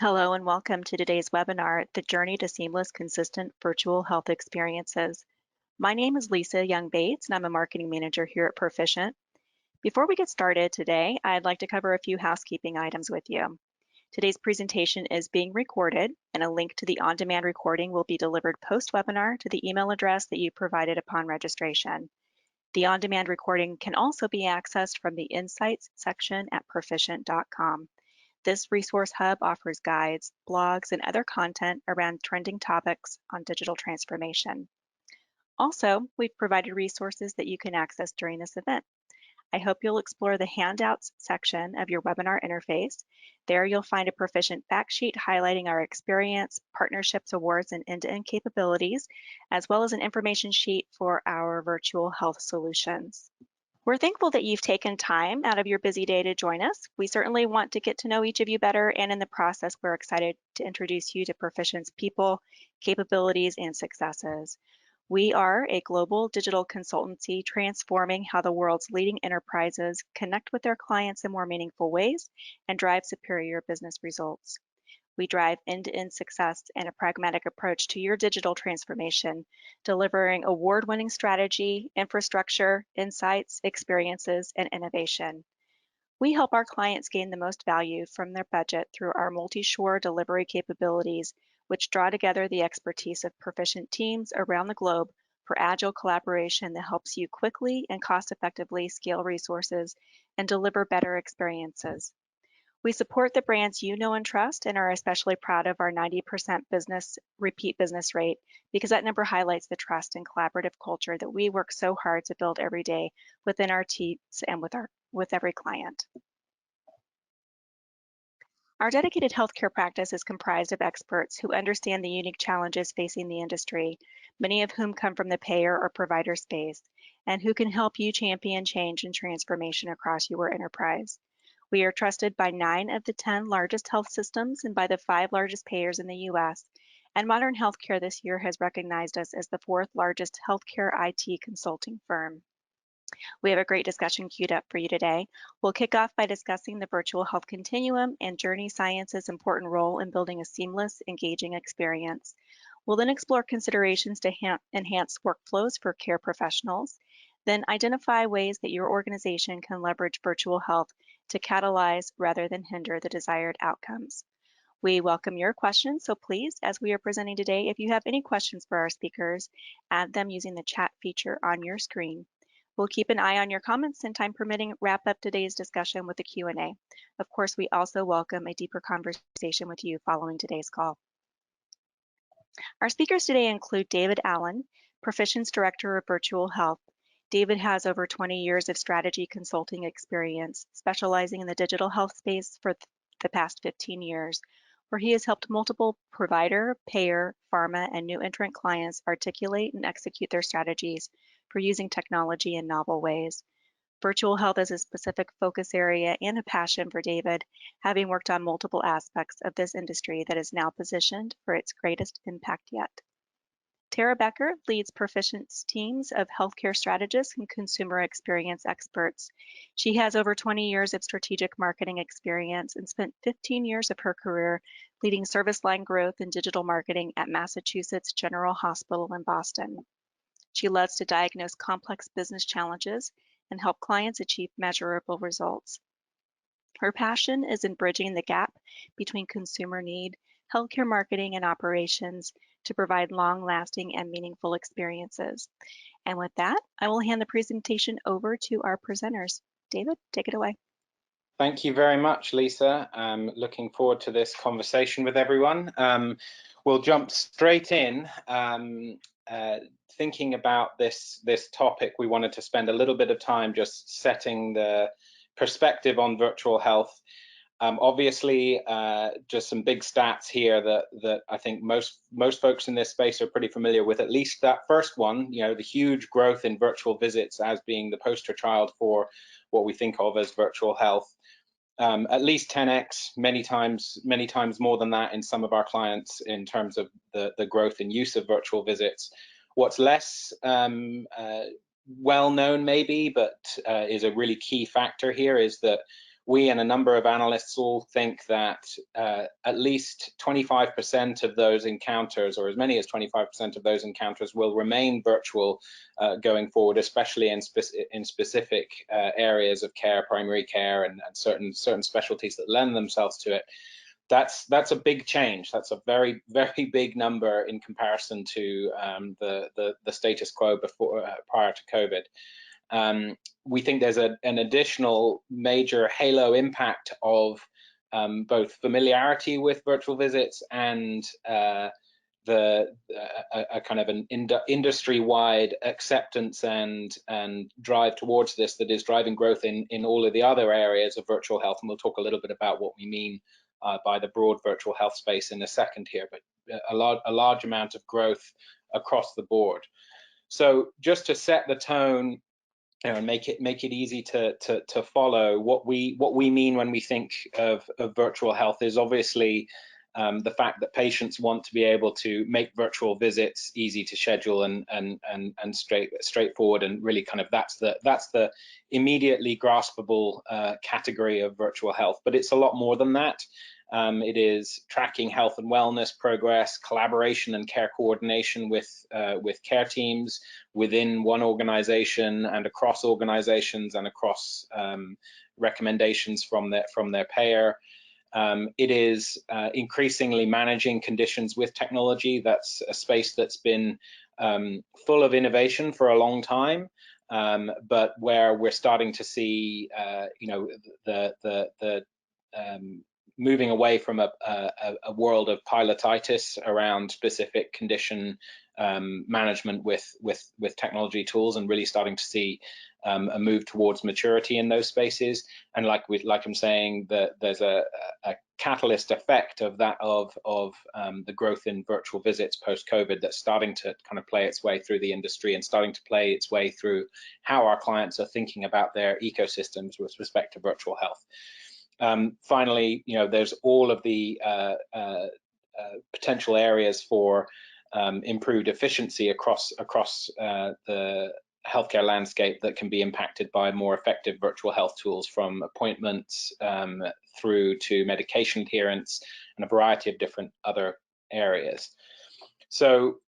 Hello and welcome to today's webinar, The Journey to Seamless, Consistent Virtual Health Experiences. My name is Lisa Young-Bates and I'm a marketing manager here at Proficient. Before we get started today, I'd like to cover a few housekeeping items with you. Today's presentation is being recorded and a link to the on-demand recording will be delivered post-webinar to the email address that you provided upon registration. The on-demand recording can also be accessed from the Insights section at proficient.com. This resource hub offers guides, blogs, and other content around trending topics on digital transformation. Also, we've provided resources that you can access during this event. I hope you'll explore the handouts section of your webinar interface. There you'll find a Proficient fact sheet highlighting our experience, partnerships, awards, and end-to-end capabilities, as well as an information sheet for our virtual health solutions. We're thankful that you've taken time out of your busy day to join us. We certainly want to get to know each of you better, and in the process, we're excited to introduce you to Proficient's people, capabilities, and successes. We are a global digital consultancy transforming how the world's leading enterprises connect with their clients in more meaningful ways and drive superior business results. We drive end-to-end success and a pragmatic approach to your digital transformation, delivering award-winning strategy, infrastructure, insights, experiences, and innovation. We help our clients gain the most value from their budget through our multi-shore delivery capabilities, which draw together the expertise of Proficient teams around the globe for agile collaboration that helps you quickly and cost-effectively scale resources and deliver better experiences. We support the brands you know and trust and are especially proud of our 90% repeat business rate because that number highlights the trust and collaborative culture that we work so hard to build every day within our teams and with every client. Our dedicated healthcare practice is comprised of experts who understand the unique challenges facing the industry, many of whom come from the payer or provider space, and who can help you champion change and transformation across your enterprise. We are trusted by 9 of the 10 largest health systems and by the 5 largest payers in the U.S. And Modern Healthcare this year has recognized us as the 4th largest healthcare IT consulting firm. We have a great discussion queued up for you today. We'll kick off by discussing the virtual health continuum and Journey Science's important role in building a seamless, engaging experience. We'll then explore considerations to enhance workflows for care professionals, then identify ways that your organization can leverage virtual health to catalyze rather than hinder the desired outcomes. We welcome your questions, so please, as we are presenting today, if you have any questions for our speakers, add them using the chat feature on your screen. We'll keep an eye on your comments and, time permitting, wrap up today's discussion with a Q&A. Of course, we also welcome a deeper conversation with you following today's call. Our speakers today include David Allen, Proficient's Director of Virtual Health. David has over 20 years of strategy consulting experience, specializing in the digital health space for the past 15 years, where he has helped multiple provider, payer, pharma, and new entrant clients articulate and execute their strategies for using technology in novel ways. Virtual health is a specific focus area and a passion for David, having worked on multiple aspects of this industry that is now positioned for its greatest impact yet. Tara Becker leads Proficient's teams of healthcare strategists and consumer experience experts. She has over 20 years of strategic marketing experience and spent 15 years of her career leading service line growth and digital marketing at Massachusetts General Hospital in Boston. She loves to diagnose complex business challenges and help clients achieve measurable results. Her passion is in bridging the gap between consumer need, healthcare marketing, and operations to provide long-lasting and meaningful experiences. And with that, I will hand the presentation over to our presenters. David, take it away. Thank you very much, Lisa. Looking forward to this conversation with everyone. We'll jump straight in. Thinking about this topic, we wanted to spend a little bit of time just setting the perspective on virtual health. Obviously, just some big stats here that I think most folks in this space are pretty familiar with. At least that first one, you know, the huge growth in virtual visits as being the poster child for what we think of as virtual health. At least 10x, many times more than that in some of our clients in terms of the growth in use of virtual visits. What's less well known maybe, but is a really key factor here is that we and a number of analysts all think that at least 25% of those encounters, or as many as 25% of those encounters, will remain virtual going forward, especially in specific areas of care, primary care, and certain specialties that lend themselves to it. That's a big change. That's a very big number in comparison to the status quo before prior to COVID. We think there's an additional major halo impact of both familiarity with virtual visits and a kind of an industry-wide acceptance and drive towards this that is driving growth in all of the other areas of virtual health. And we'll talk a little bit about what we mean by the broad virtual health space in a second here, but a large amount of growth across the board. So just to set the tone, and make it easy to follow, what we mean when we think of virtual health is obviously the fact that patients want to be able to make virtual visits easy to schedule and straightforward, and really kind of that's the immediately graspable category of virtual health. But it's a lot more than that. It is tracking health and wellness progress, collaboration and care coordination with care teams within one organization and across organizations and across recommendations from their payer. It is increasingly managing conditions with technology. That's a space that's been full of innovation for a long time, but where we're starting to see, moving away from a world of pilotitis around specific condition management with technology tools, and really starting to see a move towards maturity in those spaces. And like I'm saying, that there's a catalyst effect of that of the growth in virtual visits post-COVID that's starting to kind of play its way through the industry and starting to play its way through how our clients are thinking about their ecosystems with respect to virtual health. Finally, there's all of the potential areas for improved efficiency across the healthcare landscape that can be impacted by more effective virtual health tools, from appointments through to medication adherence and a variety of different other areas. So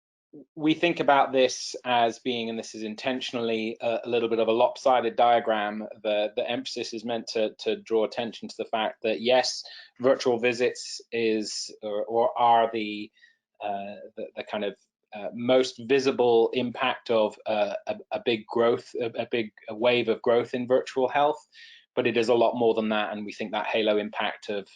we think about this as being, and this is intentionally a little bit of a lopsided diagram. The emphasis is meant to draw attention to the fact that yes, virtual visits is or are the kind of most visible impact of a big growth, a big wave of growth in virtual health, but it is a lot more than that. And we think that halo impact of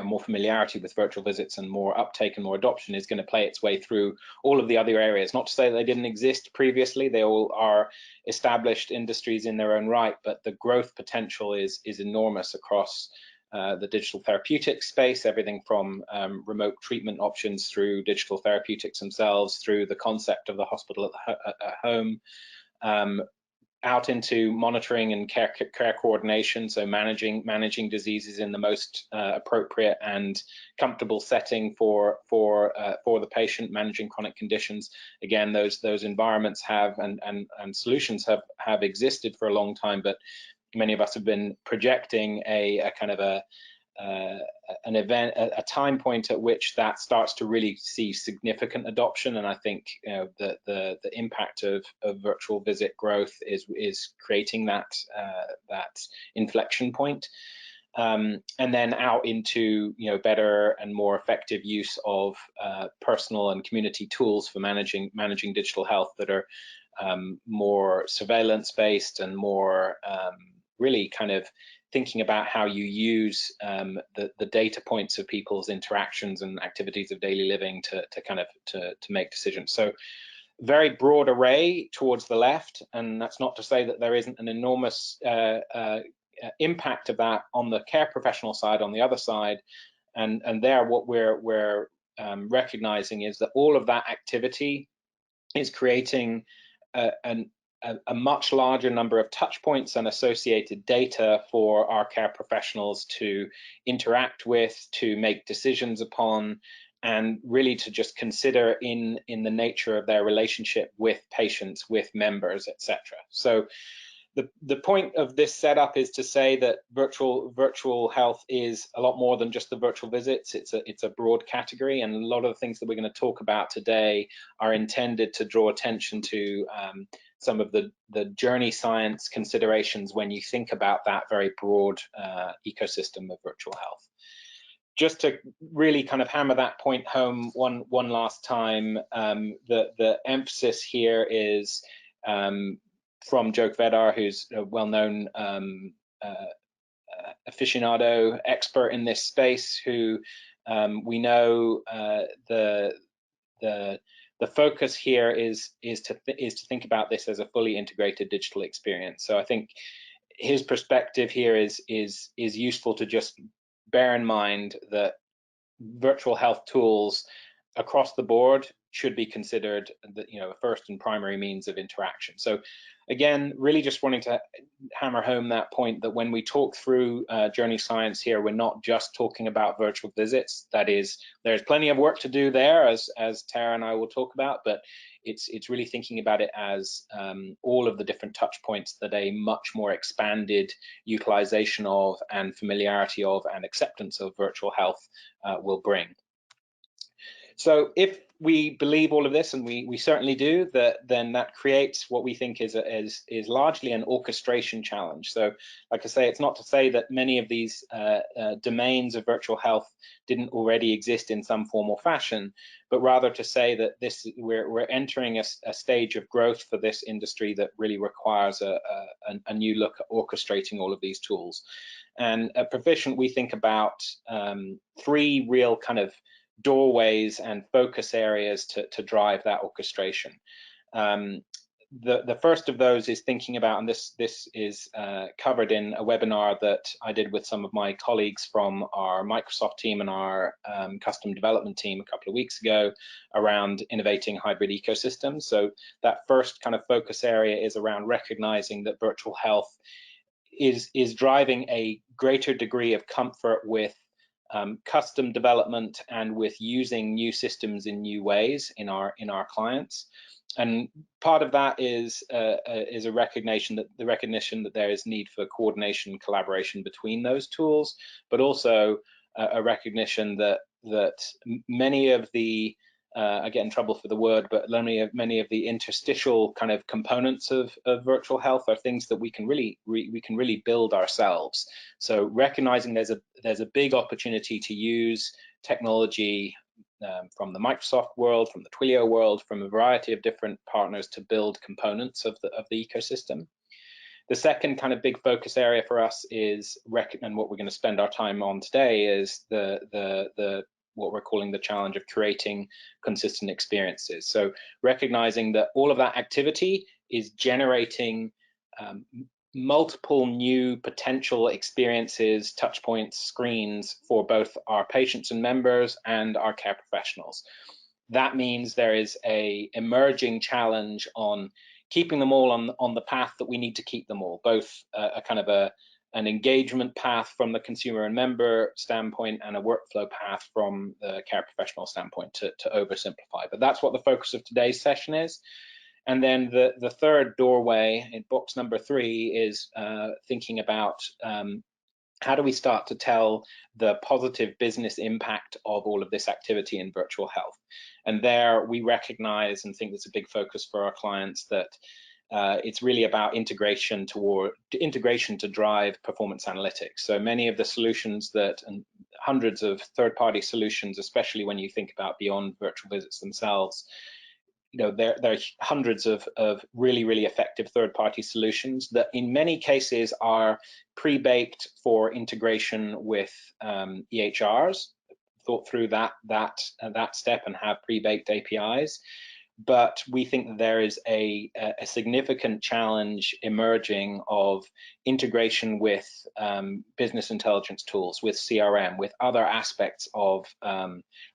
more familiarity with virtual visits and more uptake and more adoption is going to play its way through all of the other areas. Not to say that they didn't exist previously, they all are established industries in their own right, but the growth potential is enormous across the digital therapeutics space, everything from remote treatment options through digital therapeutics themselves, through the concept of the hospital at home, out into monitoring and care coordination, so managing diseases in the most appropriate and comfortable setting for the patient, managing chronic conditions. Again, those environments have and solutions have existed for a long time, but many of us have been projecting a kind of an event, a time point at which that starts to really see significant adoption. And I think the impact of virtual visit growth is creating that inflection point. And then out into better and more effective use of personal and community tools for managing digital health that are more surveillance based and more really kind of thinking about how you use the data points of people's interactions and activities of daily living to make decisions. So very broad array towards the left, and that's not to say that there isn't an enormous impact of that on the care professional side on the other side. And there what we're recognizing is that all of that activity is creating a much larger number of touch points and associated data for our care professionals to interact with, to make decisions upon, and really to just consider in the nature of their relationship with patients, with members, etc. So the point of this setup is to say that virtual health is a lot more than just the virtual visits. It's a broad category, and a lot of the things that we're going to talk about today are intended to draw attention to some of the journey science considerations when you think about that very broad ecosystem of virtual health. Just to really kind of hammer that point home one last time, the emphasis here is from Joke Vedar, who's a well-known aficionado expert in this space, who we know the focus here is to think about this as a fully integrated digital experience. So I think his perspective here is useful to just bear in mind that virtual health tools across the board should be considered a first and primary means of interaction. So again, really just wanting to hammer home that point that when we talk through journey science here, we're not just talking about virtual visits. That is, there's plenty of work to do there, as Tara and I will talk about, but it's really thinking about it as all of the different touch points that a much more expanded utilization of and familiarity of and acceptance of virtual health will bring. So if we believe all of this, and we certainly do, then that creates what we think is largely an orchestration challenge. So like I say, it's not to say that many of these domains of virtual health didn't already exist in some form or fashion, but rather to say that we're entering a stage of growth for this industry that really requires a new look at orchestrating all of these tools. And at Proficient, we think about three real kind of doorways and focus areas to drive that orchestration. The first of those is thinking about, and this is covered in a webinar that I did with some of my colleagues from our Microsoft team and our custom development team a couple of weeks ago, around innovating hybrid ecosystems. So that first kind of focus area is around recognizing that virtual health is driving a greater degree of comfort with custom development and with using new systems in new ways in our clients. And part of that is a recognition that there is need for coordination and collaboration between those tools, but also a recognition that many of the I get in trouble for the word, but many of the interstitial kind of components of virtual health are things that we can really build ourselves. So recognizing there's a big opportunity to use technology from the Microsoft world, from the Twilio world, from a variety of different partners to build components of the ecosystem. The second kind of big focus area for us is, and what we're going to spend our time on today, is what we're calling the challenge of creating consistent experiences. So recognizing that all of that activity is generating multiple new potential experiences, touch points, screens for both our patients and members and our care professionals. That means there is a emerging challenge on keeping them all on the path that we need to keep them all, both a kind of an engagement path from the consumer and member standpoint and a workflow path from the care professional standpoint, to oversimplify. But that's what the focus of today's session is. And then the third doorway in box number 3 is thinking about how do we start to tell the positive business impact of all of this activity in virtual health. And there we recognize and think that's a big focus for our clients, that it's really about integration to drive performance analytics. So many of the solutions and hundreds of third-party solutions, especially when you think about beyond virtual visits themselves, there are hundreds of really effective third-party solutions that in many cases are pre-baked for integration with EHRs, thought through that step and have pre-baked APIs. But we think that there is a significant challenge emerging of integration with business intelligence tools, with CRM, with other aspects of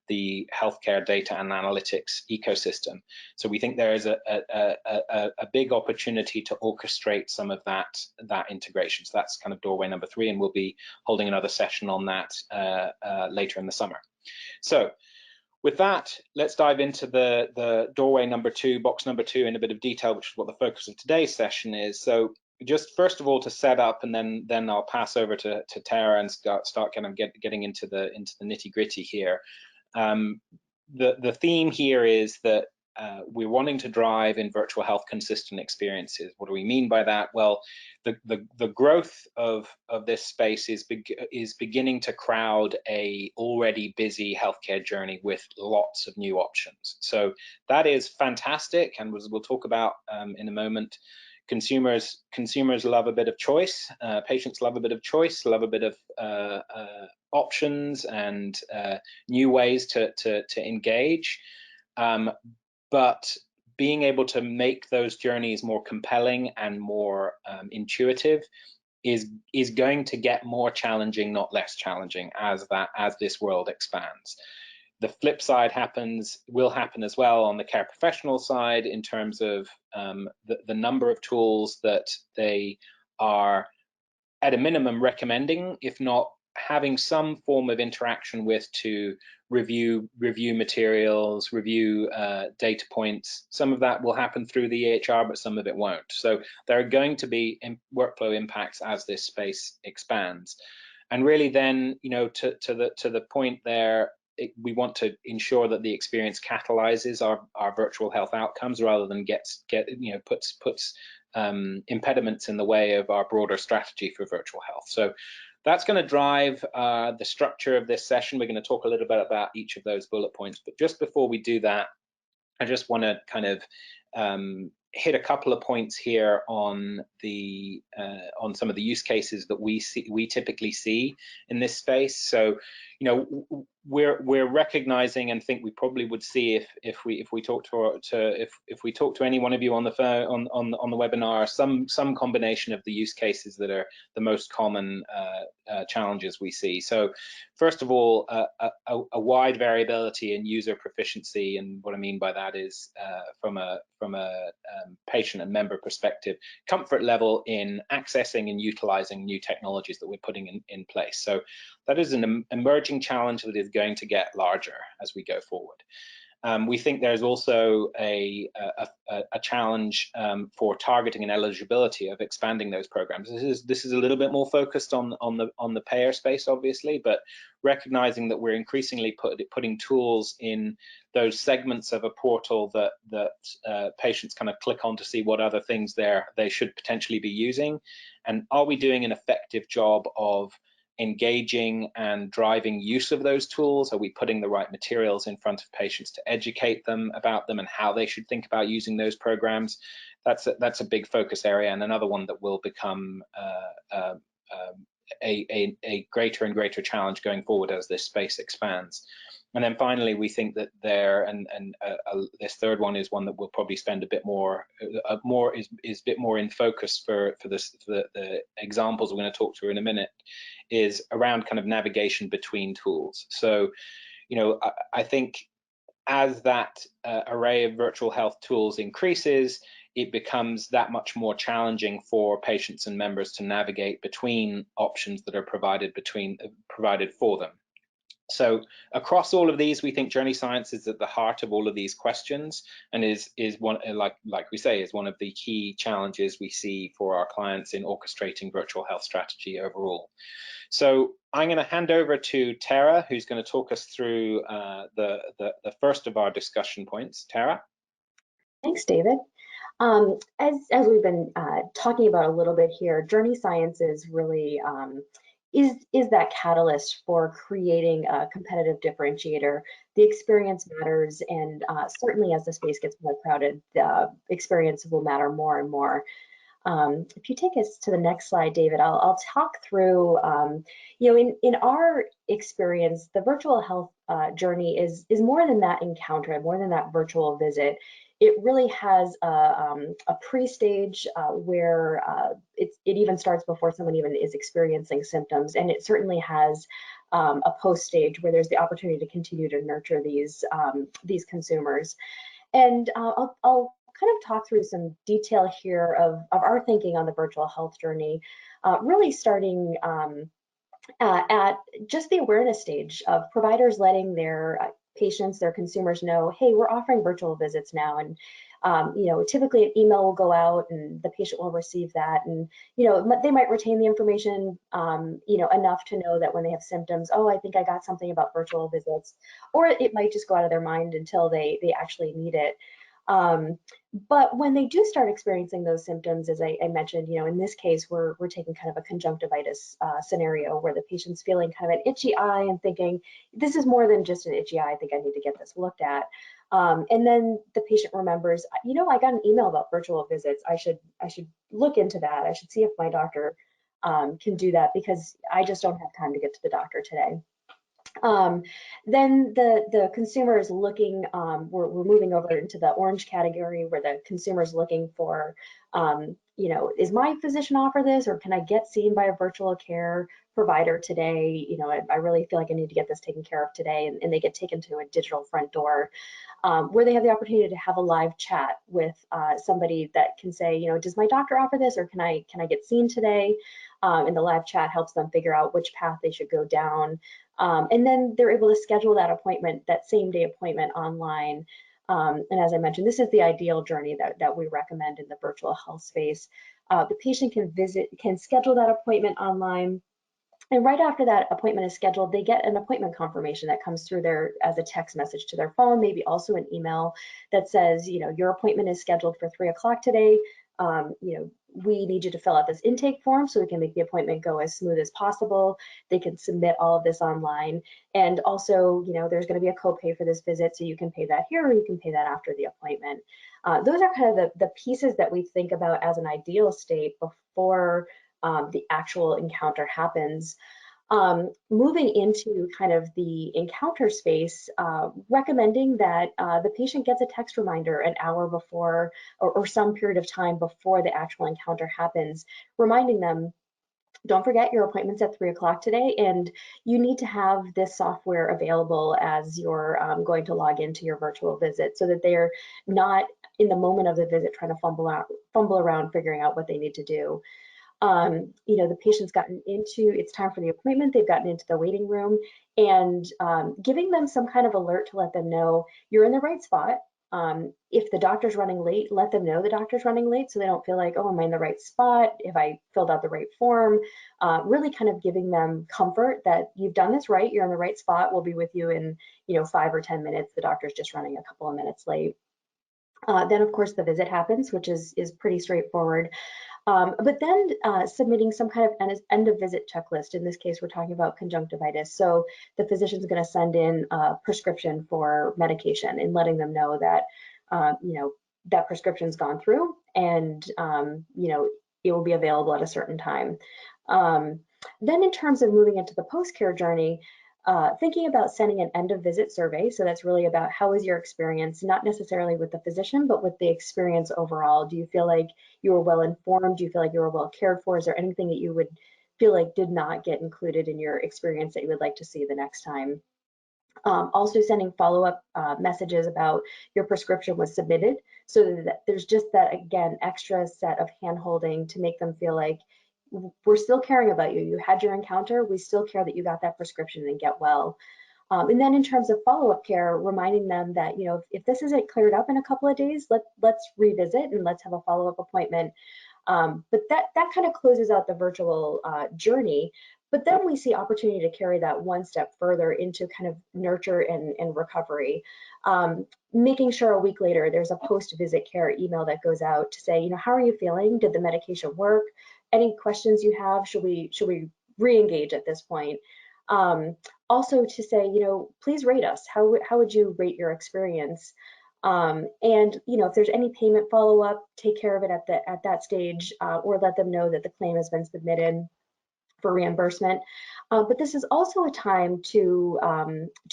the healthcare data and analytics ecosystem. So we think there is a big opportunity to orchestrate some of that integration. So that's kind of doorway number 3, and we'll be holding another session on that later in the summer. So with that, let's dive into the doorway number 2, box number 2, in a bit of detail, which is what the focus of today's session is. So just first of all to set up, and then I'll pass over to Tara and start kind of getting into the nitty gritty here. The theme here is that we're wanting to drive in virtual health consistent experiences. What do we mean by that? Well, the growth of this space is beginning to crowd a already busy healthcare journey with lots of new options. So that is fantastic, and we'll talk about in a moment. Consumers love a bit of choice. Patients love a bit of choice, love a bit of options and new ways to engage. But being able to make those journeys more compelling and more intuitive is going to get more challenging, not less challenging, as this world expands. The flip side will happen as well on the care professional side, in terms of the number of tools that they are at a minimum recommending, if not having some form of interaction with, to review materials, review data points. Some of that will happen through the EHR, but some of it won't. So there are going to be workflow impacts as this space expands. And really then, to the point there, we want to ensure that the experience catalyzes our virtual health outcomes, rather than puts impediments in the way of our broader strategy for virtual health. So that's going to drive the structure of this session. We're going to talk a little bit about each of those bullet points, but just before we do that, I just want to kind of hit a couple of points here on some of the use cases that we typically see in this space. So, we're recognizing, and think we probably would see if we talk to any one of you on the phone on the webinar, some combination of the use cases that are the most common challenges we see. So first of all, a wide variability in user proficiency, and what I mean by that is from a patient and member perspective, comfort level in accessing and utilizing new technologies that we're putting in place. So that is an emerging challenge that is going to get larger as we go forward. We think there's also a challenge for targeting and eligibility of expanding those programs. This is a little bit more focused on the payer space, obviously, but recognizing that we're increasingly putting tools in those segments of a portal that patients kind of click on to see what other things they should potentially be using, and are we doing an effective job of engaging and driving use of those tools? Are we putting the right materials in front of patients to educate them about them and how they should think about using those programs? That's a big focus area, and another one that will become a greater and greater challenge going forward as this space expands. And then finally, we think that this third one is one that we'll probably spend a bit more is a bit more in focus for the examples we're going to talk through in a minute, is around kind of navigation between tools. So, I think as that array of virtual health tools increases, it becomes that much more challenging for patients and members to navigate between options that are provided for them. So across all of these, we think journey science is at the heart of all of these questions, and is one, like we say, is one of the key challenges we see for our clients in orchestrating virtual health strategy overall. So I'm going to hand over to Tara, who's going to talk us through the first of our discussion points. Tara. Thanks, David. As we've been talking about a little bit here, journey science is really is that catalyst for creating a competitive differentiator. The experience matters, and certainly as the space gets more crowded, the experience will matter more and more. If you take us to the next slide, David, I'll talk through, in our experience, the virtual health journey is more than that encounter, more than that virtual visit. It really has a pre-stage where it even starts before someone even is experiencing symptoms, and it certainly has a post-stage where there's the opportunity to continue to nurture these consumers. And I'll kind of talk through some detail here of our thinking on the virtual health journey, really starting at just the awareness stage of providers letting their patients, their consumers know, hey, we're offering virtual visits now, and Typically an email will go out and the patient will receive that, and they might retain the information enough to know that when they have symptoms, oh, I think I got something about virtual visits, or it might just go out of their mind until they actually need it. But when they do start experiencing those symptoms, as I mentioned, in this case, we're taking kind of a conjunctivitis scenario where the patient's feeling kind of an itchy eye and thinking, this is more than just an itchy eye, I think I need to get this looked at. And then the patient remembers, I got an email about virtual visits. I should look into that. I should see if my doctor can do that, because I just don't have time to get to the doctor today. Then the consumer is looking, we're moving over into the orange category, where the consumer is looking for, is my physician offer this, or can I get seen by a virtual care provider today? I really feel like I need to get this taken care of today, and they get taken to a digital front door, where they have the opportunity to have a live chat with somebody that can say, does my doctor offer this, or can I get seen today? And the live chat helps them figure out which path they should go down. And then they're able to schedule that appointment, that same day appointment, online. And as I mentioned, this is the ideal journey that we recommend in the virtual health space. The patient can schedule that appointment online. And right after that appointment is scheduled, they get an appointment confirmation that comes through as a text message to their phone, maybe also an email that says, your appointment is scheduled for 3 o'clock today. We need you to fill out this intake form so we can make the appointment go as smooth as possible. They can submit all of this online. And also, there's going to be a copay for this visit, so you can pay that here, or you can pay that after the appointment. Those are kind of the pieces that we think about as an ideal state before the actual encounter happens. Moving into kind of the encounter space, recommending that the patient gets a text reminder an hour before, or some period of time before the actual encounter happens, reminding them, don't forget your appointment's at 3 o'clock today, and you need to have this software available as you're going to log into your virtual visit, so that they're not in the moment of the visit trying to fumble around figuring out what they need to do. The patient's gotten into, it's time for the appointment, they've gotten into the waiting room, and giving them some kind of alert to let them know you're in the right spot. If the doctor's running late, let them know the doctor's running late, so they don't feel like, oh, am I in the right spot? Have I filled out the right form? Really kind of giving them comfort that you've done this right, you're in the right spot, we'll be with you in 5 or 10 minutes, the doctor's just running a couple of minutes late. Then of course the visit happens, which is pretty straightforward. But then submitting some kind of end of visit checklist. In this case, we're talking about conjunctivitis. So the physician's going to send in a prescription for medication and letting them know that, that prescription's gone through, and, it will be available at a certain time. Then in terms of moving into the post-care journey, thinking about sending an end of visit survey. So that's really about how was your experience, not necessarily with the physician, but with the experience overall. Do you feel like you were well informed? Do you feel like you were well cared for? Is there anything that you would feel like did not get included in your experience that you would like to see the next time? Also sending follow-up messages about your prescription was submitted, so that there's just that, again, extra set of hand-holding to make them feel like we're still caring about you. You had your encounter, we still care that you got that prescription and get well. And then in terms of follow-up care, reminding them that, if this isn't cleared up in a couple of days, let's revisit and let's have a follow-up appointment. But that kind of closes out the virtual journey. But then we see opportunity to carry that one step further into kind of nurture and recovery. Making sure a week later there's a post-visit care email that goes out to say, how are you feeling? Did the medication work? Any questions you have? Should we re-engage at this point? Also to say, please rate us. How would you rate your experience? And if there's any payment follow-up, take care of it at that stage, or let them know that the claim has been submitted for reimbursement. But this is also a time to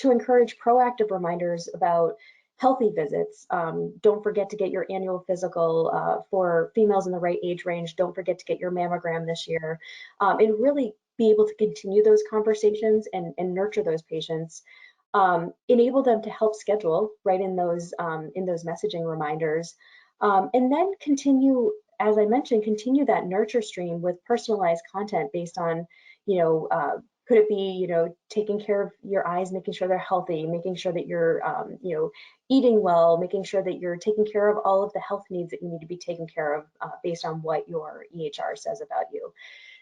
encourage proactive reminders about healthy visits. Don't forget to get your annual physical for females in the right age range. Don't forget to get your mammogram this year, and really be able to continue those conversations and nurture those patients. Enable them to help schedule right in those messaging reminders, and then continue, as I mentioned, continue that nurture stream with personalized content based on, Could it be, you know, taking care of your eyes, making sure they're healthy, making sure that you're, you know, eating well, making sure that you're taking care of all of the health needs that you need to be taken care of based on what your EHR says about you.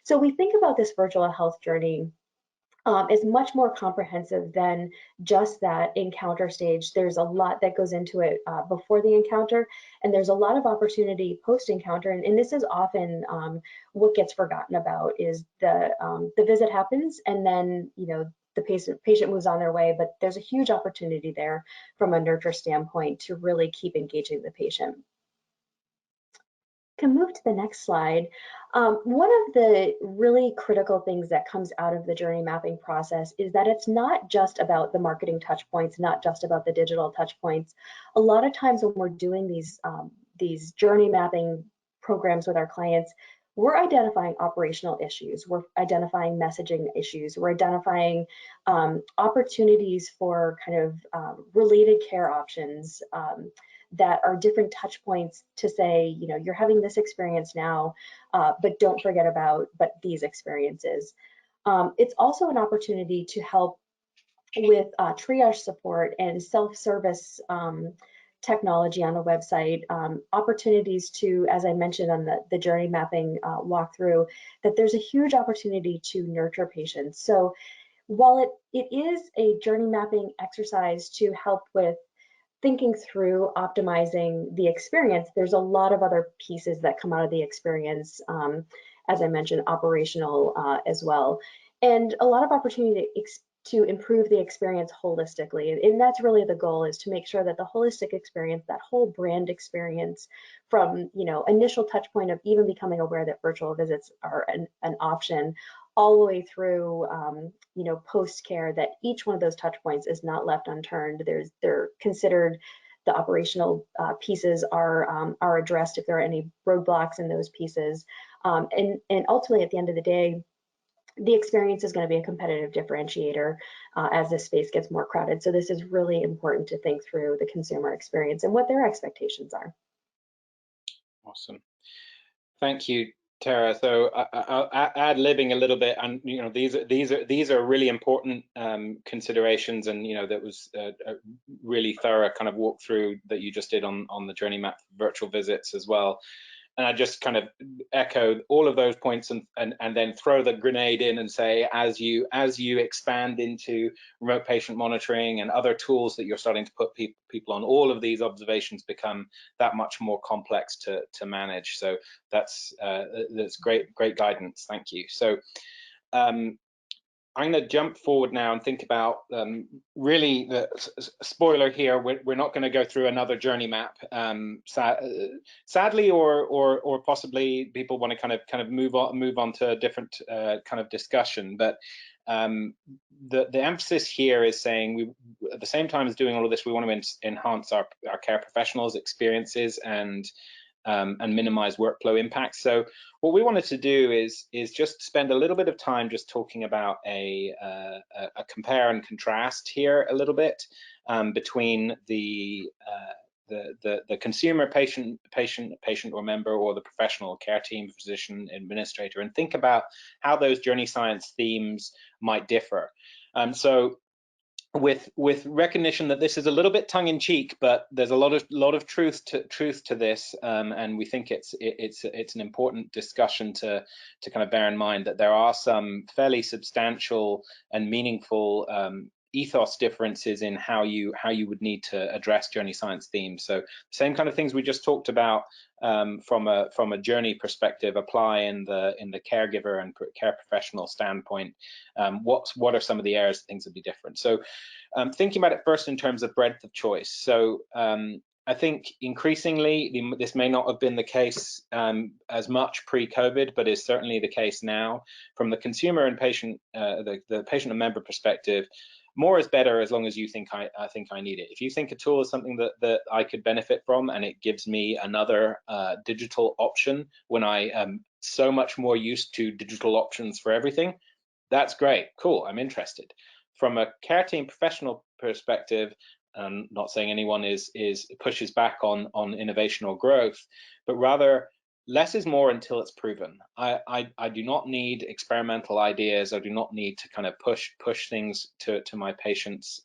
So we think about this virtual health journey is much more comprehensive than just that encounter stage. There's a lot that goes into it before the encounter, and there's a lot of opportunity post-encounter. And this is often what gets forgotten about is the visit happens, and then, you know, the patient moves on their way, but there's a huge opportunity there from a nurture standpoint to really keep engaging the patient. Can move to the next slide. One of the really critical things that comes out of the journey mapping process is that it's not just about the marketing touch points, not just about the digital touch points. A lot of times when we're doing these journey mapping programs with our clients, we're identifying operational issues, we're identifying messaging issues, we're identifying opportunities for kind of related care options that are different touch points to say, you know, you're having this experience now, but don't forget about these experiences. It's also an opportunity to help with triage support and self-service technology on the website, opportunities to, as I mentioned on the journey mapping walkthrough, that there's a huge opportunity to nurture patients. So while it is a journey mapping exercise to help with thinking through optimizing the experience, there's a lot of other pieces that come out of the experience, as I mentioned, operational as well, and a lot of opportunity to improve the experience holistically. And that's really the goal, is to make sure that the holistic experience, that whole brand experience, from, you know, initial touch point of even becoming aware that virtual visits are an option, all the way through, you know, post-care, that each one of those touch points is not left unturned. They're considered, the operational pieces are addressed if there are any roadblocks in those pieces. And ultimately, at the end of the day, the experience is going to be a competitive differentiator as this space gets more crowded. So this is really important to think through the consumer experience and what their expectations are. Awesome. Thank you, Tara. So I'll ad-libbing a little bit, and you know, these are really important considerations, and you know, that was a really thorough kind of walkthrough that you just did on the journey map virtual visits as well. And I just kind of echo all of those points, and then throw the grenade in and say, as you expand into remote patient monitoring and other tools that you're starting to put people on, all of these observations become that much more complex to manage. So that's great guidance. Thank you. So I'm going to jump forward now and think about really the spoiler here. We're not going to go through another journey map, sadly, or possibly people want to kind of move on to a different kind of discussion. But the emphasis here is saying, we, at the same time as doing all of this, we want to enhance our care professionals' experiences and minimize workflow impacts. So what we wanted to do is just spend a little bit of time just talking about a compare and contrast here a little bit between the consumer, patient or member, or the professional care team, physician, administrator, and think about how those journey science themes might differ. So with recognition that this is a little bit tongue-in-cheek, but there's a lot of truth to this, and we think it's an important discussion to kind of bear in mind, that there are some fairly substantial and meaningful ethos differences in how you would need to address journey science themes. So same kind of things we just talked about from a journey perspective apply in the caregiver and care professional standpoint. What are some of the areas things would be different? So thinking about it first in terms of breadth of choice. So I think increasingly, this may not have been the case as much pre-COVID, but is certainly the case now. From the consumer and patient, the patient and member perspective, more is better as long as you think I need it. If you think a tool is something that I could benefit from, and it gives me another digital option when I am so much more used to digital options for everything, that's great, cool, I'm interested. From a care team professional perspective, not saying anyone pushes back on innovation or growth, but rather less is more until it's proven. I do not need experimental ideas. I do not need to kind of push things to my patients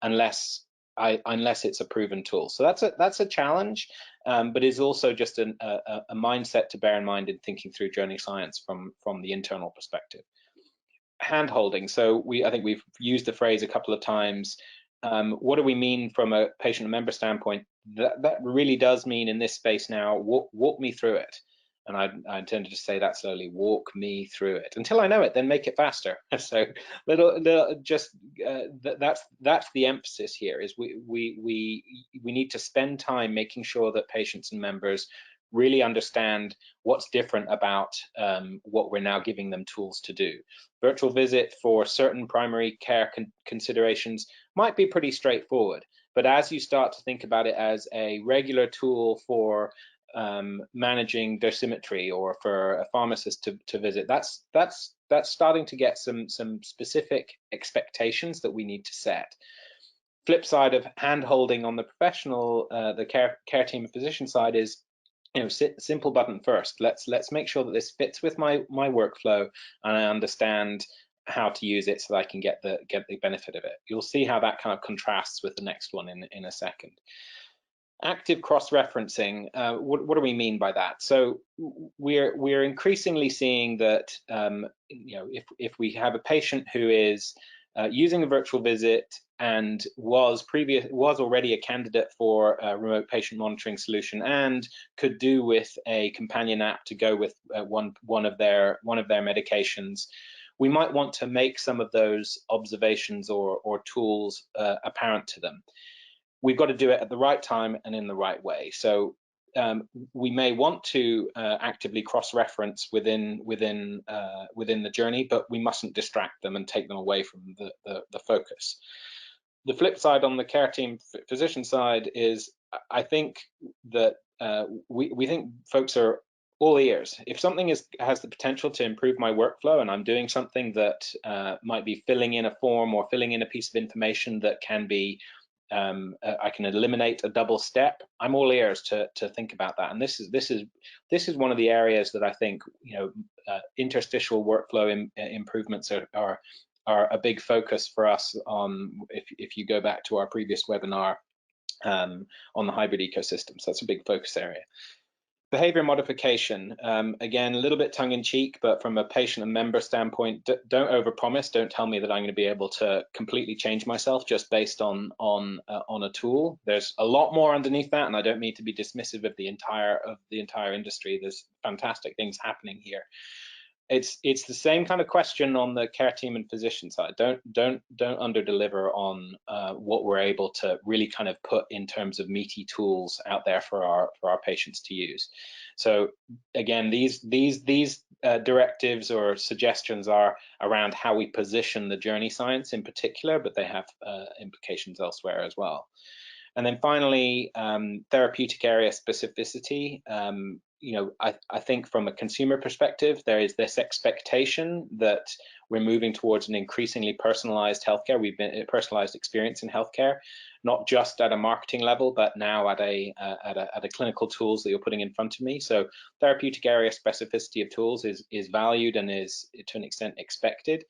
unless it's a proven tool. So that's a challenge, but is also just a mindset to bear in mind in thinking through journey science from the internal perspective. Hand-holding. So I think we've used the phrase a couple of times. What do we mean from a patient and member standpoint? That really does mean in this space now, walk me through it. And I tend to just say that slowly, walk me through it. Until I know it, then make it faster. So that's the emphasis here, is we need to spend time making sure that patients and members really understand what's different about what we're now giving them tools to do. Virtual visit for certain primary care considerations might be pretty straightforward, but as you start to think about it as a regular tool for managing dosimetry, or for a pharmacist to visit, that's starting to get some specific expectations that we need to set. Flip side of hand holding on the professional, the care team and physician side is, simple button first. Let's make sure that this fits with my workflow, and I understand how to use it so that I can get the benefit of it. You'll see how that kind of contrasts with the next one in a second. Active cross-referencing. What do we mean by that? So we're increasingly seeing that if we have a patient who is using a virtual visit and was already a candidate for a remote patient monitoring solution and could do with a companion app to go with one of their medications, we might want to make some of those observations or tools apparent to them. We've got to do it at the right time and in the right way. So we may want to actively cross-reference within the journey, but we mustn't distract them and take them away from the focus. The flip side on the care team physician side is, I think that we think folks are all ears. If something has the potential to improve my workflow, and I'm doing something that might be filling in a form or filling in a piece of information that can be I can eliminate a double step, I'm all ears to think about that. And this is one of the areas that I think interstitial workflow improvements are a big focus for us. If you go back to our previous webinar on the hybrid ecosystem, so that's a big focus area. Behavior modification, again, a little bit tongue-in-cheek, but from a patient and member standpoint, don't overpromise. Don't tell me that I'm going to be able to completely change myself just based on a tool. There's a lot more underneath that, and I don't mean to be dismissive of the entire industry. There's fantastic things happening here. It's the same kind of question on the care team and physician side. Don't under-deliver on what we're able to really kind of put in terms of meaty tools out there for our patients to use. So again, these directives or suggestions are around how we position the journey science in particular, but they have implications elsewhere as well. And then finally, therapeutic area specificity. I think from a consumer perspective, there is this expectation that we're moving towards an increasingly personalized healthcare. We've been personalized experience in healthcare, not just at a marketing level, but now at a clinical tools that you're putting in front of me. So therapeutic area specificity of tools is valued and is to an extent expected.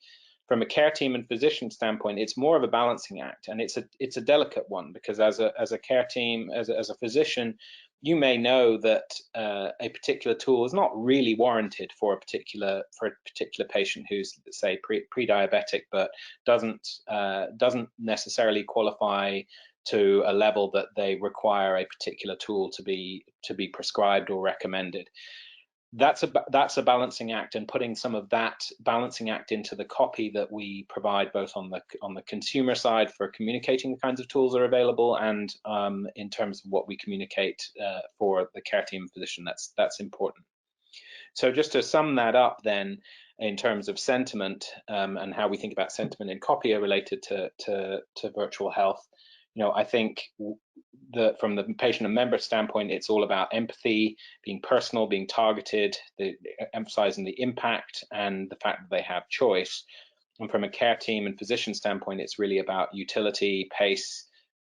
From a care team and physician standpoint, it's more of a balancing act, and it's a delicate one, because as a care team, as a physician, you may know that a particular tool is not really warranted for a particular patient who's, say, pre-diabetic, but doesn't necessarily qualify to a level that they require a particular tool to be prescribed or recommended. That's a balancing act, and putting some of that balancing act into the copy that we provide, both on the consumer side for communicating the kinds of tools that are available, and in terms of what we communicate for the care team physician. That's important. So just to sum that up then, in terms of sentiment and how we think about sentiment in copy related to virtual health, I think from the patient and member standpoint, it's all about empathy, being personal, being targeted, emphasizing the impact and the fact that they have choice. And from a care team and physician standpoint, it's really about utility, pace,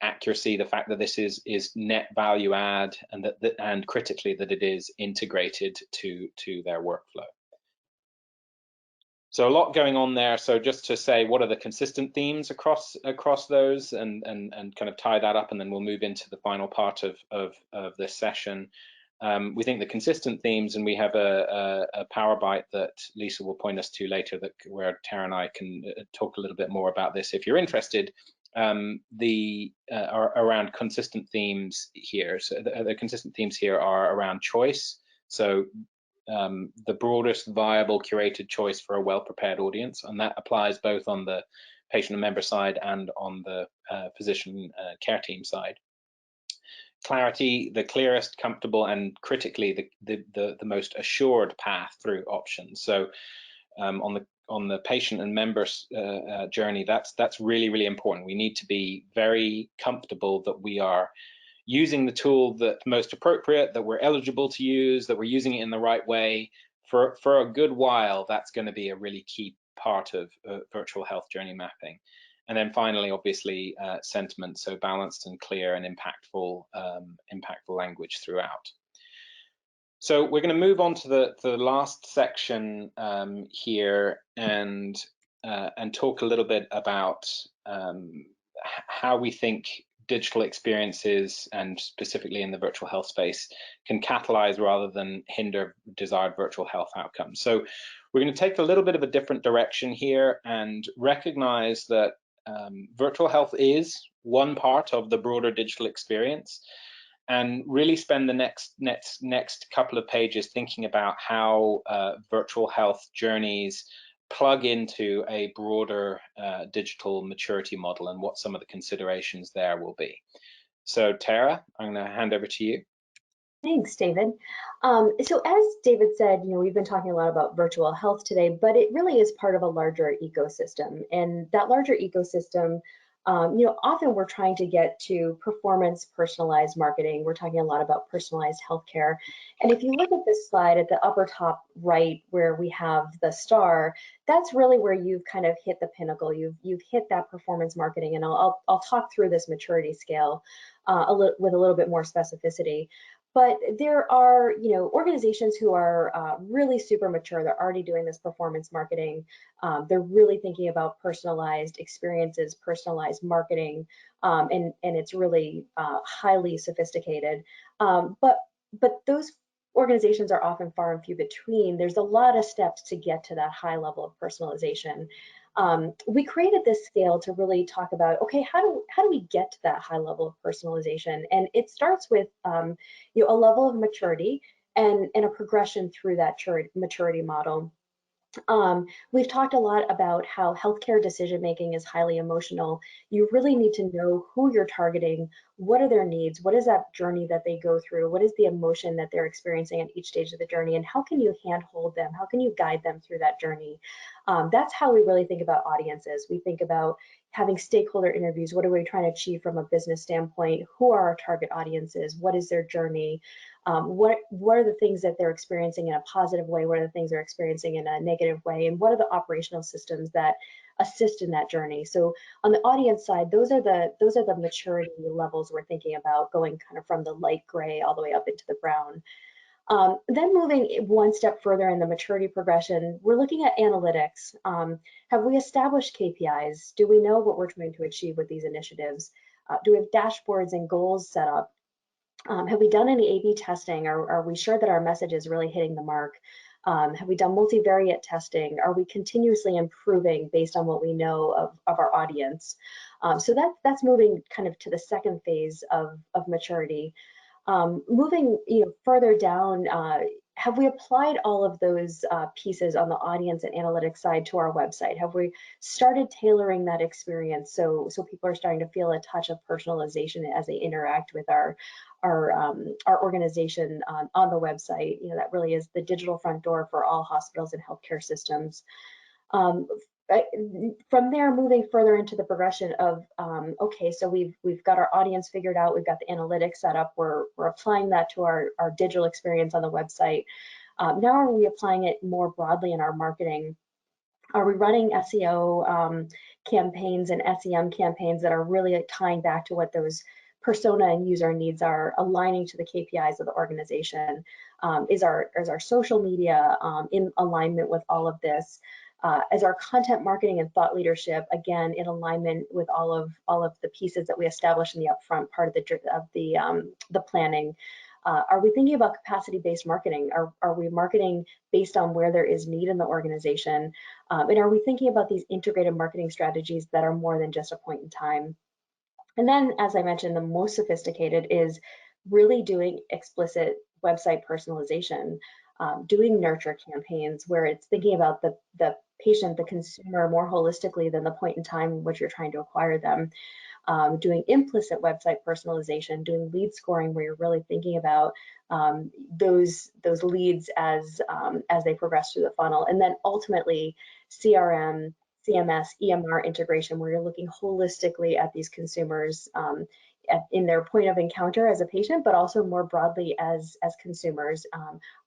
accuracy, the fact that this is net value add, and and critically that it is integrated to their workflow. So a lot going on there. So just to say, what are the consistent themes across those, and kind of tie that up, and then we'll move into the final part of this session. We think the consistent themes, and we have a power bite that Lisa will point us to later, where Tara and I can talk a little bit more about this if you're interested. Are around consistent themes here. So the consistent themes here are around choice. So the broadest viable curated choice for a well-prepared audience, and that applies both on the patient and member side and on the physician care team side. Clarity, the clearest, comfortable, and critically the most assured path through options. So on the patient and member journey, that's really important. We need to be very comfortable that we are using the tool that's most appropriate, that we're eligible to use, that we're using it in the right way. For a good while, that's going to be a really key part of virtual health journey mapping. And then finally, obviously, sentiment, so balanced and clear and impactful language throughout. So we're going to move on to the last section here, and talk a little bit about how we think digital experiences, and specifically in the virtual health space, can catalyze rather than hinder desired virtual health outcomes. So we're going to take a little bit of a different direction here and recognize that virtual health is one part of the broader digital experience, and really spend the next couple of pages thinking about how virtual health journeys plug into a broader digital maturity model, and what some of the considerations there will be. So Tara, I'm going to hand over to you. Thanks, David. So as David said, we've been talking a lot about virtual health today, but it really is part of a larger ecosystem. And that larger ecosystem, often we're trying to get to performance personalized marketing. We're talking a lot about personalized healthcare. And if you look at this slide at the upper top right, where we have the star, that's really where you've kind of hit the pinnacle. You've hit that performance marketing, and I'll talk through this maturity scale with a little bit more specificity. But there are, organizations who are really super mature. They're already doing this performance marketing. They're really thinking about personalized experiences, personalized marketing, and it's really highly sophisticated. But those organizations are often far and few between. There's a lot of steps to get to that high level of personalization. We created this scale to really talk about, okay, how do we get to that high level of personalization? And it starts with a level of maturity and a progression through that maturity model. We've talked a lot about how healthcare decision making is highly emotional. You really need to know who you're targeting, what are their needs, what is that journey that they go through, what is the emotion that they're experiencing at each stage of the journey, and how can you handhold them, how can you guide them through that journey. That's how we really think about audiences. We think about having stakeholder interviews. What are we trying to achieve from a business standpoint? Who are our target audiences? What is their journey? What are the things that they're experiencing in a positive way? What are the things they're experiencing in a negative way? And what are the operational systems that assist in that journey? So on the audience side, those are the maturity levels we're thinking about, going kind of from the light gray all the way up into the brown. Then moving one step further in the maturity progression, we're looking at analytics. Have we established KPIs? Do we know what we're trying to achieve with these initiatives? Do we have dashboards and goals set up? Have we done any A/B testing? Are we sure that our message is really hitting the mark? Have we done multivariate testing? Are we continuously improving based on what we know of our audience? So that's moving kind of to the second phase of maturity. Moving further down, have we applied all of those pieces on the audience and analytics side to our website? Have we started tailoring that experience so people are starting to feel a touch of personalization as they interact with our organization on the website? That really is the digital front door for all hospitals and healthcare systems. From there, moving further into the progression of, okay, so we've got our audience figured out, we've got the analytics set up, we're applying that to our digital experience on the website. Now are we applying it more broadly in our marketing? Are we running SEO campaigns and SEM campaigns that are really tying back to what those persona and user needs are, aligning to the KPIs of the organization. Is our social media in alignment with all of this? As our content marketing and thought leadership, again, in alignment with all of the pieces that we established in the upfront part of the planning. Are we thinking about capacity-based marketing? Are we marketing based on where there is need in the organization? And are we thinking about these integrated marketing strategies that are more than just a point in time? And then, as I mentioned, the most sophisticated is really doing explicit website personalization, doing nurture campaigns where it's thinking about the patient, the consumer, more holistically than the point in time in which you're trying to acquire them. Doing implicit website personalization, doing lead scoring where you're really thinking about those leads as they progress through the funnel, and then ultimately CRM, CMS, EMR integration where you're looking holistically at these consumers in their point of encounter as a patient, but also more broadly as consumers.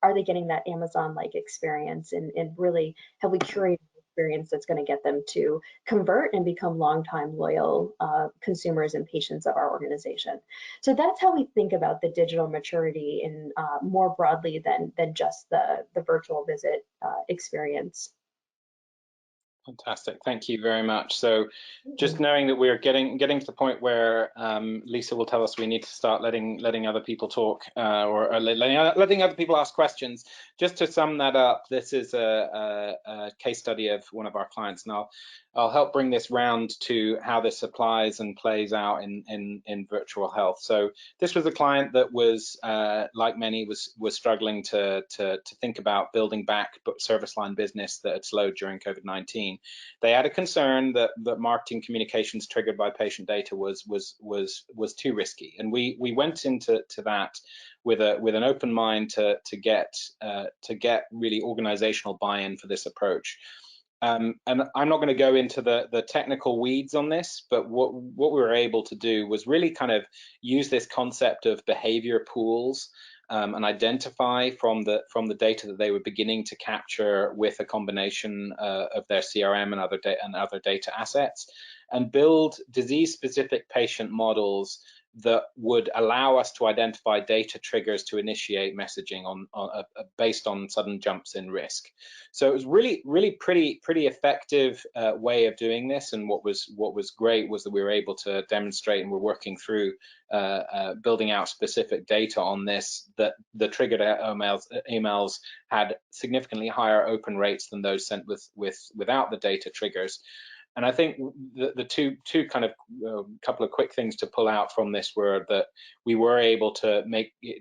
Are they getting that Amazon-like experience, and really have we curated experience that's going to get them to convert and become longtime loyal consumers and patients of our organization? So that's how we think about the digital maturity in more broadly than just the virtual visit experience. Fantastic, thank you very much. So just knowing that we're getting to the point where Lisa will tell us we need to start letting other people talk or letting other people ask questions. Just to sum that up, this is a case study of one of our clients. Now I'll help bring this round to how this applies and plays out in virtual health. So this was a client that was, like many, was struggling to think about building back service line business that had slowed during COVID-19. They had a concern that marketing communications triggered by patient data was too risky, and we went into that with an open mind to get really organizational buy-in for this approach. And I'm not going to go into the technical weeds on this, but what we were able to do was really kind of use this concept of behavior pools and identify from the data that they were beginning to capture with a combination of their CRM and other data assets, and build disease-specific patient models that would allow us to identify data triggers to initiate messaging based on sudden jumps in risk. So it was really pretty effective way of doing this. And what was great was that we were able to demonstrate, and we're working through building out specific data on this, that the triggered emails had significantly higher open rates than those sent without the data triggers. And I think the two kind of couple of quick things to pull out from this were that we were able to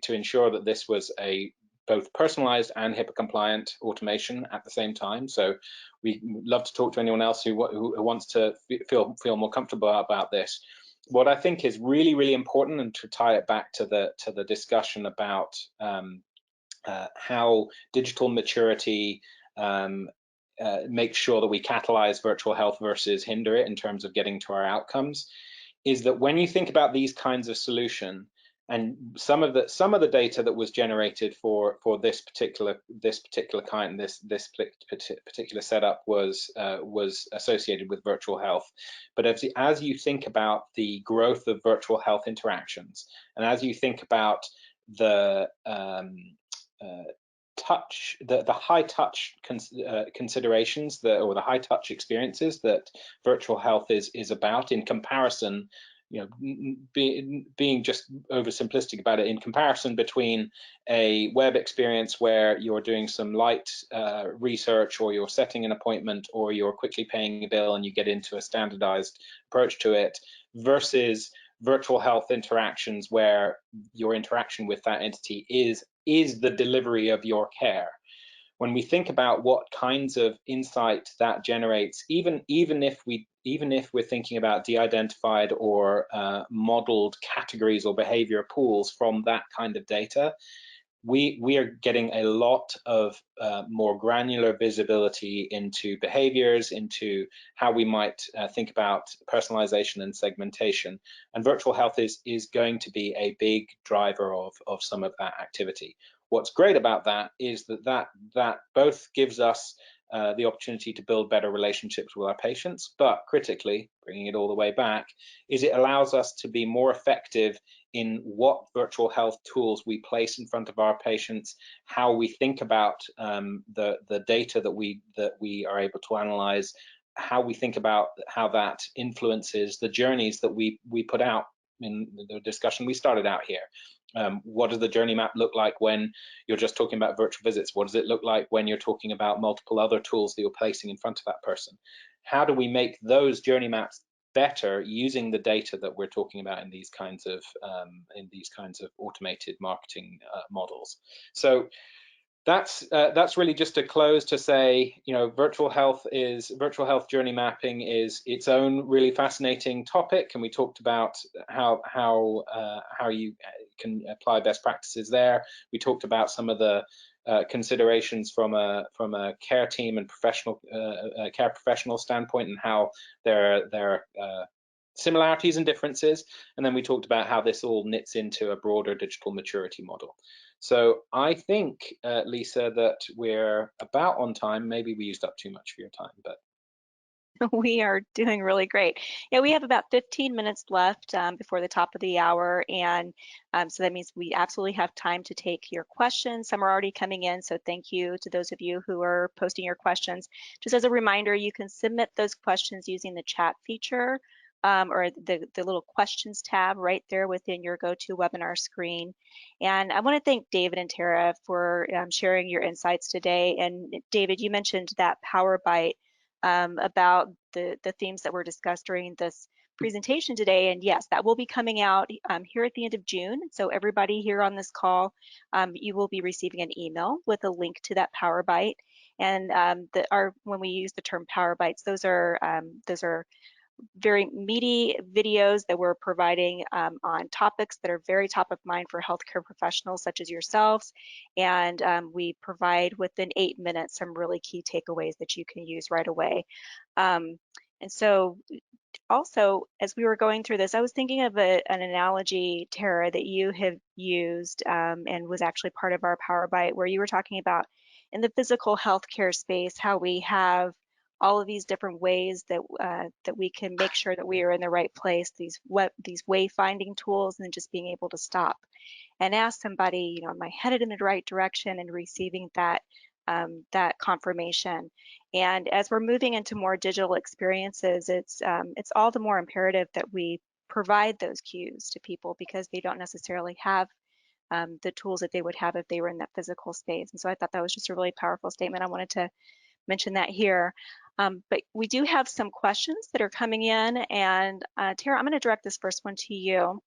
ensure that this was a both personalized and HIPAA compliant automation at the same time. So we love to talk to anyone else who wants to feel more comfortable about this. What I think is really important, and to tie it back to the discussion about how digital maturity make sure that we catalyze virtual health versus hinder it in terms of getting to our outcomes, is that when you think about these kinds of solution, and some of the data that was generated for this particular kind, this particular setup was associated with virtual health. But as you think about the growth of virtual health interactions, and as you think about the high touch considerations or the high touch experiences that virtual health is about, in comparison, being just oversimplistic about it, in comparison between a web experience where you're doing some light research, or you're setting an appointment, or you're quickly paying a bill and you get into a standardized approach to it, versus virtual health interactions where your interaction with that entity is the delivery of your care. When we think about what kinds of insight that generates, even if we're thinking about de-identified or modeled categories or behavior pools from that kind of data, we are getting a lot of more granular visibility into behaviors, into how we might think about personalization and segmentation. And virtual health is going to be a big driver of some of that activity. What's great about that is that both gives us the opportunity to build better relationships with our patients, but critically, bringing it all the way back, is it allows us to be more effective in what virtual health tools we place in front of our patients, how we think about the data that we are able to analyze, how we think about how that influences the journeys that we put out in the discussion we started out here. What does the journey map look like when you're just talking about virtual visits? What does it look like when you're talking about multiple other tools that you're placing in front of that person? How do we make those journey maps better using the data that we're talking about in these kinds of automated marketing models? So that's really just a close to say, you know, virtual health journey mapping is its own really fascinating topic, and we talked about how you can apply best practices there. We talked about some of the considerations from a care team and care professional standpoint, and how there are similarities and differences, and then we talked about how this all knits into a broader digital maturity model. So I think, Lisa, that we're about on time. Maybe we used up too much of your time, but we are doing really great. Yeah, we have about 15 minutes left before the top of the hour, and so that means we absolutely have time to take your questions. Some are already coming in, so thank you to those of you who are posting your questions. Just as a reminder, you can submit those questions using the chat feature or the little questions tab right there within your GoToWebinar screen. And I want to thank David and Tara for sharing your insights today. And David, you mentioned that Power Bite about the themes that were discussed during this presentation today. And yes, that will be coming out here at the end of June. So everybody here on this call, you will be receiving an email with a link to that Power Bite. And when we use the term Power Bites, those are very meaty videos that we're providing on topics that are very top of mind for healthcare professionals such as yourselves. And we provide within 8 minutes some really key takeaways that you can use right away. And so also, as we were going through this, I was thinking of an analogy, Tara, that you have used and was actually part of our Power Bite, where you were talking about in the physical healthcare space, how we have all of these different ways that that we can make sure that we are in the right place, these wayfinding tools, and just being able to stop and ask somebody, you know, am I headed in the right direction, and receiving that that confirmation. And as we're moving into more digital experiences, it's all the more imperative that we provide those cues to people, because they don't necessarily have the tools that they would have if they were in that physical space. And so I thought that was just a really powerful statement. I wanted to mention that here. But we do have some questions that are coming in, and Tara, I'm going to direct this first one to you.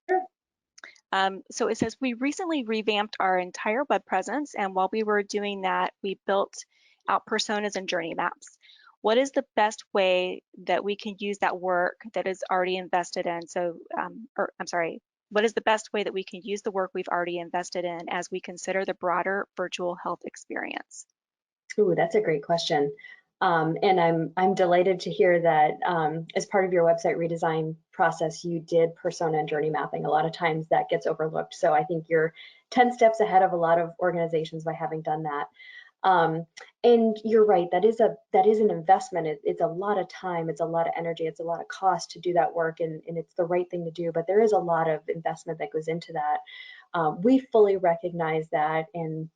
Sure. So it says, we recently revamped our entire web presence, and while we were doing that, we built out personas and journey maps. What is the best way that we can use that work that is already invested in? So, what is the best way that we can use the work we've already invested in as we consider the broader virtual health experience? Ooh, that's a great question. And I'm delighted to hear that as part of your website redesign process, you did persona and journey mapping. A lot of times that gets overlooked. So I think you're 10 steps ahead of a lot of organizations by having done that. And you're right, that is an investment. It's a lot of time, it's a lot of energy, it's a lot of cost to do that work, and it's the right thing to do, but there is a lot of investment that goes into that. We fully recognize that, and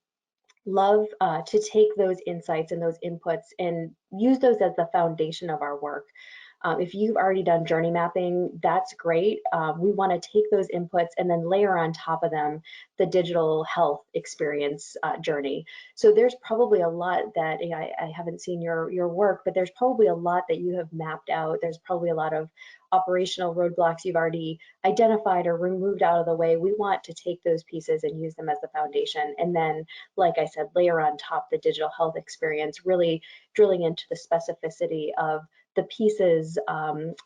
love to take those insights and those inputs and use those as the foundation of our work. If you've already done journey mapping, that's great. We want to take those inputs and then layer on top of them the digital health experience journey. So there's probably a lot that, I haven't seen your work, but there's probably a lot that you have mapped out. There's probably a lot of operational roadblocks you've already identified or removed out of the way. We want to take those pieces and use them as the foundation. And then, like I said, layer on top the digital health experience, really drilling into the specificity of the pieces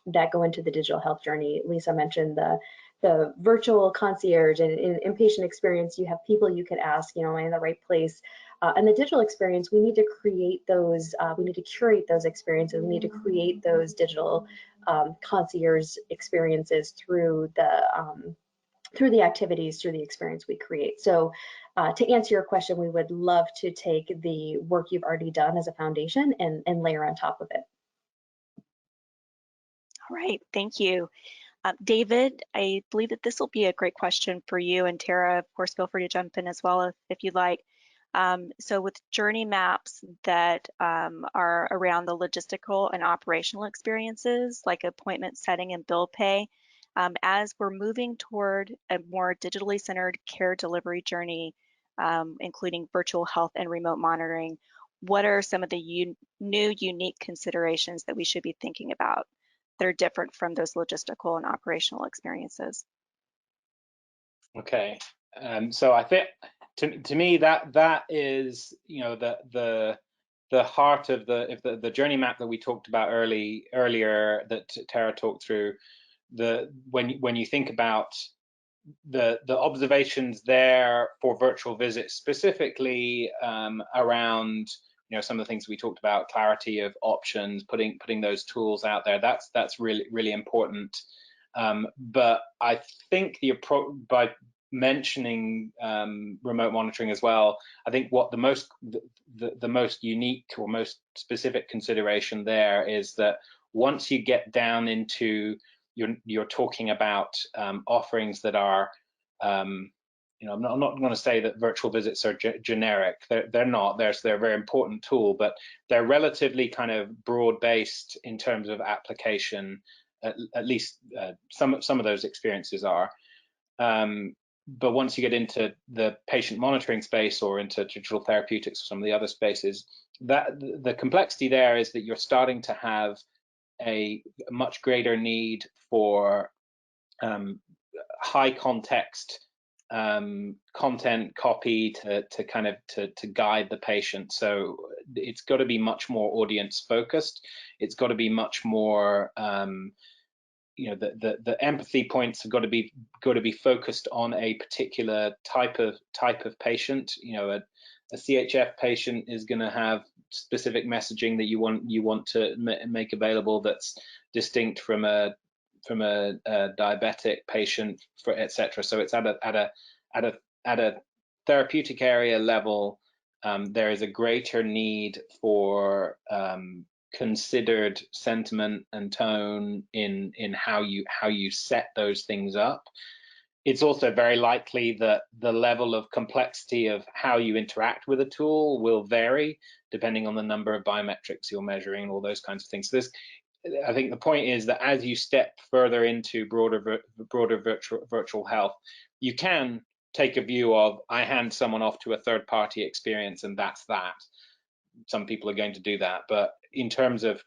that go into the digital health journey. Lisa mentioned the virtual concierge, and in inpatient experience, you have people you could ask, am I in the right place? And the digital experience, we need to create those, we need to curate those experiences. We need to create those digital concierge experiences through through the activities, through the experience we create. So to answer your question, we would love to take the work you've already done as a foundation and layer on top of it. All right, thank you. David, I believe that this will be a great question for you, and Tara, of course, feel free to jump in as well if you'd like. So with journey maps that are around the logistical and operational experiences, like appointment setting and bill pay, as we're moving toward a more digitally centered care delivery journey, including virtual health and remote monitoring, what are some of the new unique considerations that we should be thinking about that are different from those logistical and operational experiences? Okay, so I think to me that is, you know, the heart of the journey map that we talked about earlier that Tara talked through. When you think about the observations there for virtual visits, specifically around, you know, some of the things we talked about, clarity of options, putting those tools out there, that's really important. But I think the approach, by mentioning remote monitoring as well, I think what the most unique or most specific consideration there is that once you get down into you're talking about offerings that are, you know, I'm not going to say that virtual visits are generic. They're not. They're a very important tool, but they're relatively kind of broad-based in terms of application. At least some of those experiences are. But once you get into the patient monitoring space or into digital therapeutics or some of the other spaces, that the complexity there is that you're starting to have a much greater need for high context content copy to kind of to guide the patient. So it's got to be much more audience focused. It's got to be much more you know, the empathy points have got to be focused on a particular type of patient. You know, a CHF patient is going to have specific messaging that you want to make available that's distinct from a diabetic patient, for etc. So it's at a therapeutic area level. There is a greater need for considered sentiment and tone in how you set those things up. It's also very likely that the level of complexity of how you interact with a tool will vary depending on the number of biometrics you're measuring, all those kinds of things. So I think the point is that as you step further into broader virtual health, you can take a view of, I hand someone off to a third-party experience and that's that. Some people are going to do that, but in terms of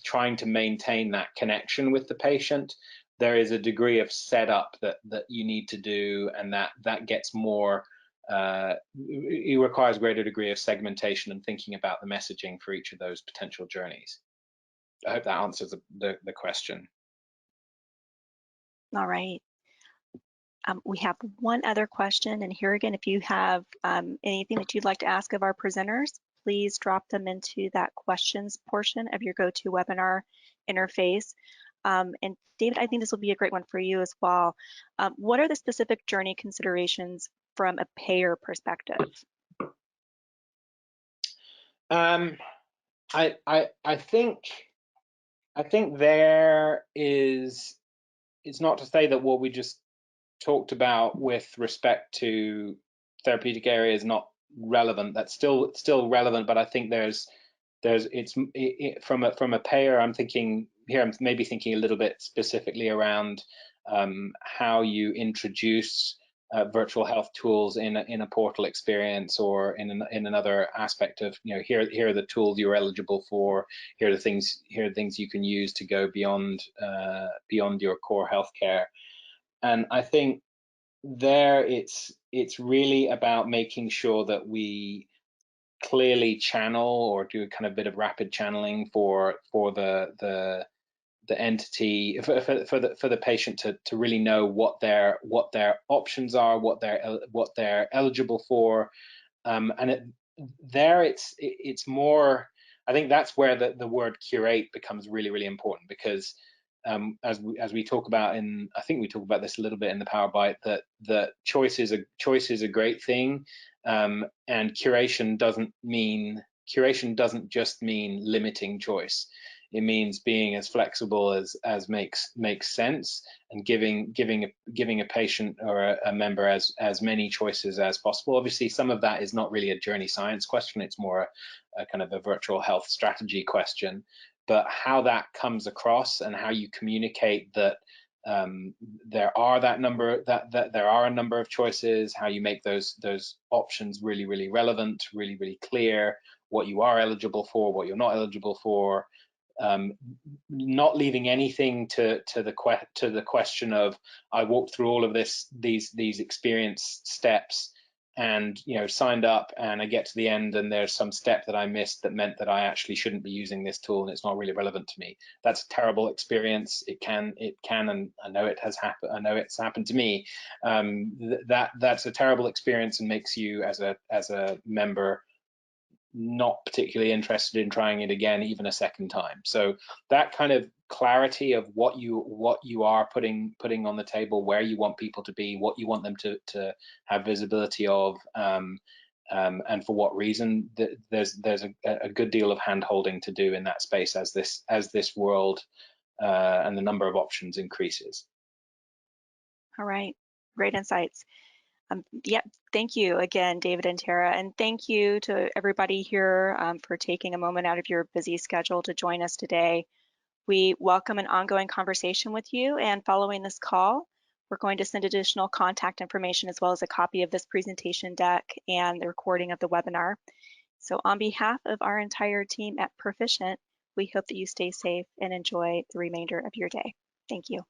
trying to maintain that connection with the patient, there is a degree of setup that you need to do, and that gets more. It requires a greater degree of segmentation and thinking about the messaging for each of those potential journeys. I hope that answers the question. All right. We have one other question, and here again, if you have anything that you'd like to ask of our presenters, please drop them into that questions portion of your GoToWebinar interface. And David, I think this will be a great one for you as well. What are the specific journey considerations from a payer perspective? I think there is. It's not to say that what we just talked about with respect to therapeutic area is not relevant. That's still relevant, but I think from a payer, I'm thinking here, I'm maybe thinking a little bit specifically around how you introduce virtual health tools in a portal experience or in another aspect of, you know, here are the tools you're eligible for, here are the things you can use to go beyond your core healthcare. And I think there it's really about making sure that we clearly channel or do a kind of bit of rapid channeling for the entity, for the patient to really know what their options are, what they're eligible for, and it's more. I think that's where the word curate becomes really important, because as we talk about I think we talk about this a little bit in the Power Bite, that choice is a great thing, and curation doesn't just mean limiting choice. It means being as flexible as makes sense, and giving a patient or a member as many choices as possible. Obviously, some of that is not really a journey science question. It's more a kind of a virtual health strategy question. But how that comes across and how you communicate that there are a number of choices, how you make those options really relevant, really clear, what you are eligible for, what you're not eligible for, not leaving anything to the question of, I walked through all of these experience steps and signed up, and I get to the end and there's some step that I missed that meant that I actually shouldn't be using this tool and it's not really relevant to me. That's a terrible experience. It can, and I know it has happened. I know it's happened to me. That's a terrible experience and makes you as a member not particularly interested in trying it again, even a second time. So that kind of clarity of what you are putting on the table, where you want people to be, what you want them to have visibility of, and for what reason, there's a good deal of hand-holding to do in that space as this world and the number of options increases. All right, great insights. Yeah, thank you again, David and Tara, and thank you to everybody here for taking a moment out of your busy schedule to join us today. We welcome an ongoing conversation with you, and following this call, we're going to send additional contact information as well as a copy of this presentation deck and the recording of the webinar. So on behalf of our entire team at Proficient, we hope that you stay safe and enjoy the remainder of your day. Thank you.